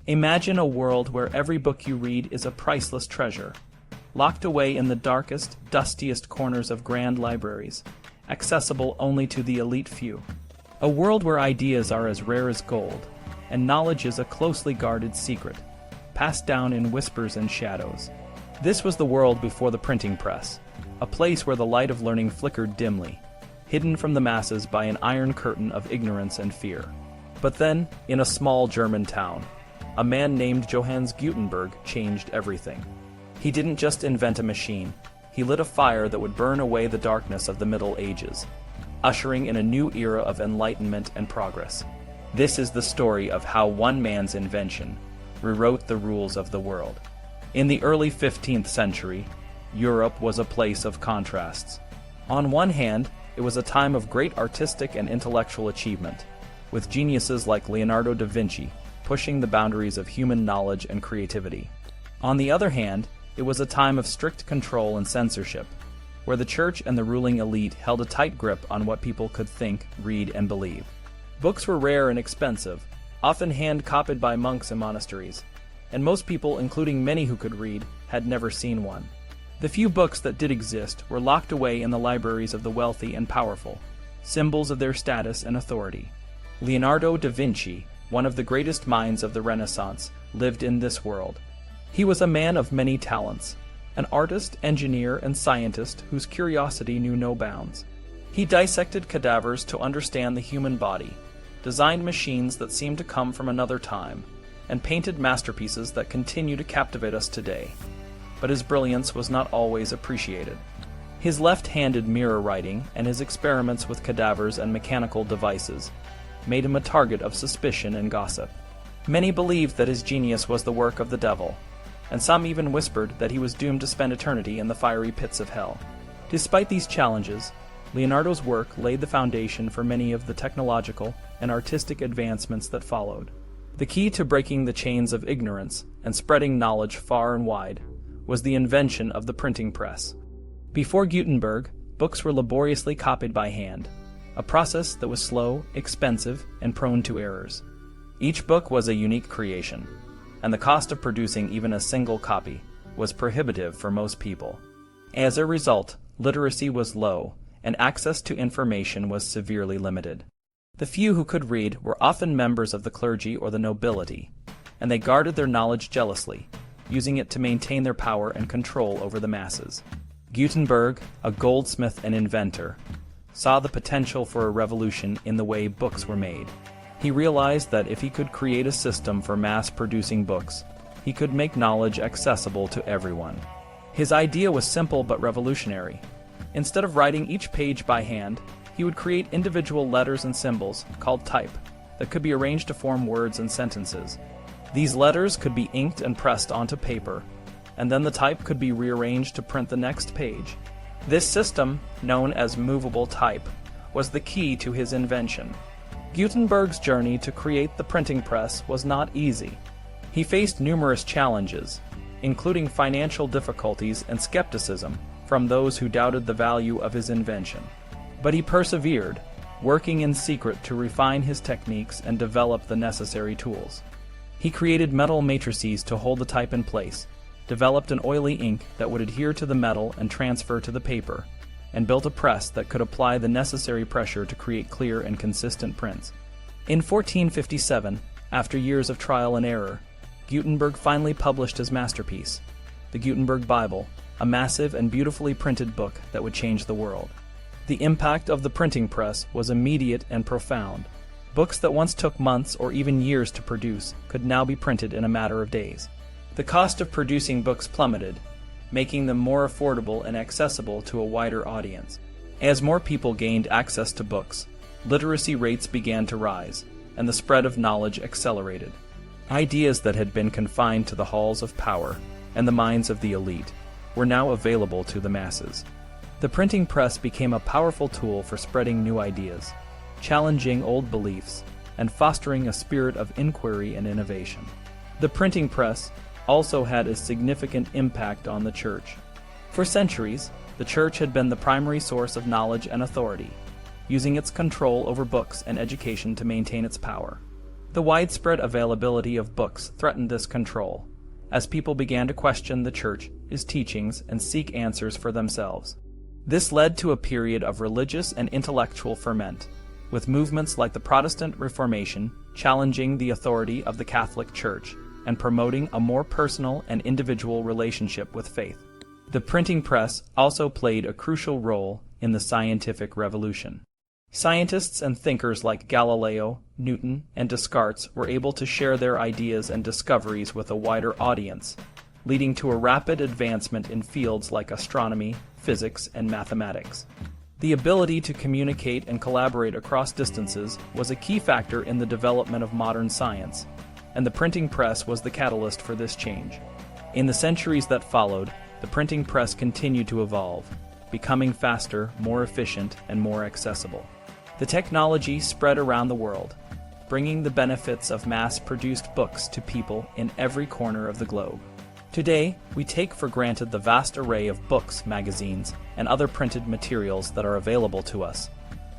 Imagine a world where every book you read is a priceless treasure, locked away in the darkest, dustiest corners of grand libraries, accessible only to the elite few. A world where ideas are as rare as gold, and knowledge is a closely guarded secret, passed down in whispers and shadows. This was the world before the printing press, a place where the light of learning flickered dimly, hidden from the masses by an iron curtain of ignorance and fear. But then, in a small German town, a man named Johannes Gutenberg changed everything. He didn't just invent a machine, he lit a fire that would burn away the darkness of the Middle Ages, ushering in a new era of enlightenment and progress. This is the story of how one man's invention rewrote the rules of the world. In the early 15th century, Europe was a place of contrasts. On one hand, it was a time of great artistic and intellectual achievement, with geniuses like Leonardo da Vinci pushing the boundaries of human knowledge and creativity. On the other hand, it was a time of strict control and censorship, where the church and the ruling elite held a tight grip on what people could think, read, and believe. Books were rare and expensive, often hand-copied by monks in monasteries, and most people, including many who could read, had never seen one. The few books that did exist were locked away in the libraries of the wealthy and powerful, symbols of their status and authority. Leonardo da Vinci, one of the greatest minds of the Renaissance, lived in this world. He was a man of many talents, an artist, engineer, and scientist whose curiosity knew no bounds. He dissected cadavers to understand the human body, designed machines that seemed to come from another time, and painted masterpieces that continue to captivate us today. But his brilliance was not always appreciated. His left-handed mirror writing and his experiments with cadavers and mechanical devices made him a target of suspicion and gossip. Many believed that his genius was the work of the devil, and some even whispered that he was doomed to spend eternity in the fiery pits of hell. Despite these challenges, Leonardo's work laid the foundation for many of the technological and artistic advancements that followed. The key to breaking the chains of ignorance and spreading knowledge far and wide was the invention of the printing press. Before Gutenberg, books were laboriously copied by hand, a process that was slow, expensive, and prone to errors. Each book was a unique creation, and the cost of producing even a single copy was prohibitive for most people. As a result, literacy was low, and access to information was severely limited. The few who could read were often members of the clergy or the nobility, and they guarded their knowledge jealously, using it to maintain their power and control over the masses. Gutenberg, a goldsmith and inventor, saw the potential for a revolution in the way books were made. He realized that if he could create a system for mass-producing books, he could make knowledge accessible to everyone. His idea was simple but revolutionary. Instead of writing each page by hand, he would create individual letters and symbols, called type, that could be arranged to form words and sentences. These letters could be inked and pressed onto paper, and then the type could be rearranged to print the next page. This system, known as movable type, was the key to his invention. Gutenberg's journey to create the printing press was not easy. He faced numerous challenges, including financial difficulties and skepticism from those who doubted the value of his invention. But he persevered, working in secret to refine his techniques and develop the necessary tools. He created metal matrices to hold the type in place, developed an oily ink that would adhere to the metal and transfer to the paper, and built a press that could apply the necessary pressure to create clear and consistent prints. In 1457, after years of trial and error, Gutenberg finally published his masterpiece, the Gutenberg Bible, a massive and beautifully printed book that would change the world. The impact of the printing press was immediate and profound. Books that once took months or even years to produce could now be printed in a matter of days. The cost of producing books plummeted, making them more affordable and accessible to a wider audience. As more people gained access to books, literacy rates began to rise, and the spread of knowledge accelerated. Ideas that had been confined to the halls of power and the minds of the elite were now available to the masses. The printing press became a powerful tool for spreading new ideas, challenging old beliefs, and fostering a spirit of inquiry and innovation. The printing press also had a significant impact on the church. For centuries, the church had been the primary source of knowledge and authority, using its control over books and education to maintain its power. The widespread availability of books threatened this control, as people began to question the Church, its teachings, and seek answers for themselves. This led to a period of religious and intellectual ferment, with movements like the Protestant Reformation challenging the authority of the Catholic Church and promoting a more personal and individual relationship with faith. The printing press also played a crucial role in the scientific revolution. Scientists and thinkers like Galileo, Newton, and Descartes were able to share their ideas and discoveries with a wider audience, leading to a rapid advancement in fields like astronomy, physics, and mathematics. The ability to communicate and collaborate across distances was a key factor in the development of modern science, and the printing press was the catalyst for this change. In the centuries that followed, the printing press continued to evolve, becoming faster, more efficient, and more accessible. The technology spread around the world, bringing the benefits of mass-produced books to people in every corner of the globe. Today, we take for granted the vast array of books, magazines, and other printed materials that are available to us.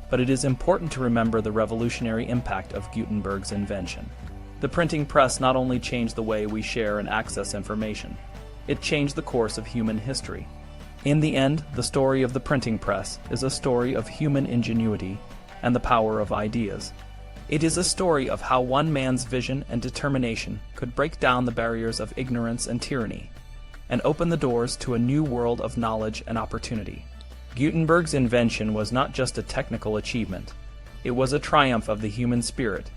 But it is important to remember the revolutionary impact of Gutenberg's invention. The printing press not only changed the way we share and access information, it changed the course of human history. In the end, the story of the printing press is a story of human ingenuity and the power of ideas. It is a story of how one man's vision and determination could break down the barriers of ignorance and tyranny, and open the doors to a new world of knowledge and opportunity. Gutenberg's invention was not just a technical achievement. It was a triumph of the human spirit,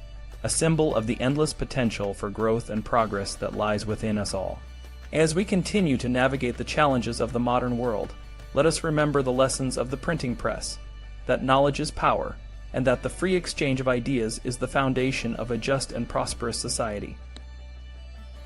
a symbol of the endless potential for growth and progress that lies within us all. As we continue to navigate the challenges of the modern world, let us remember the lessons of the printing press, that knowledge is power, and that the free exchange of ideas is the foundation of a just and prosperous society.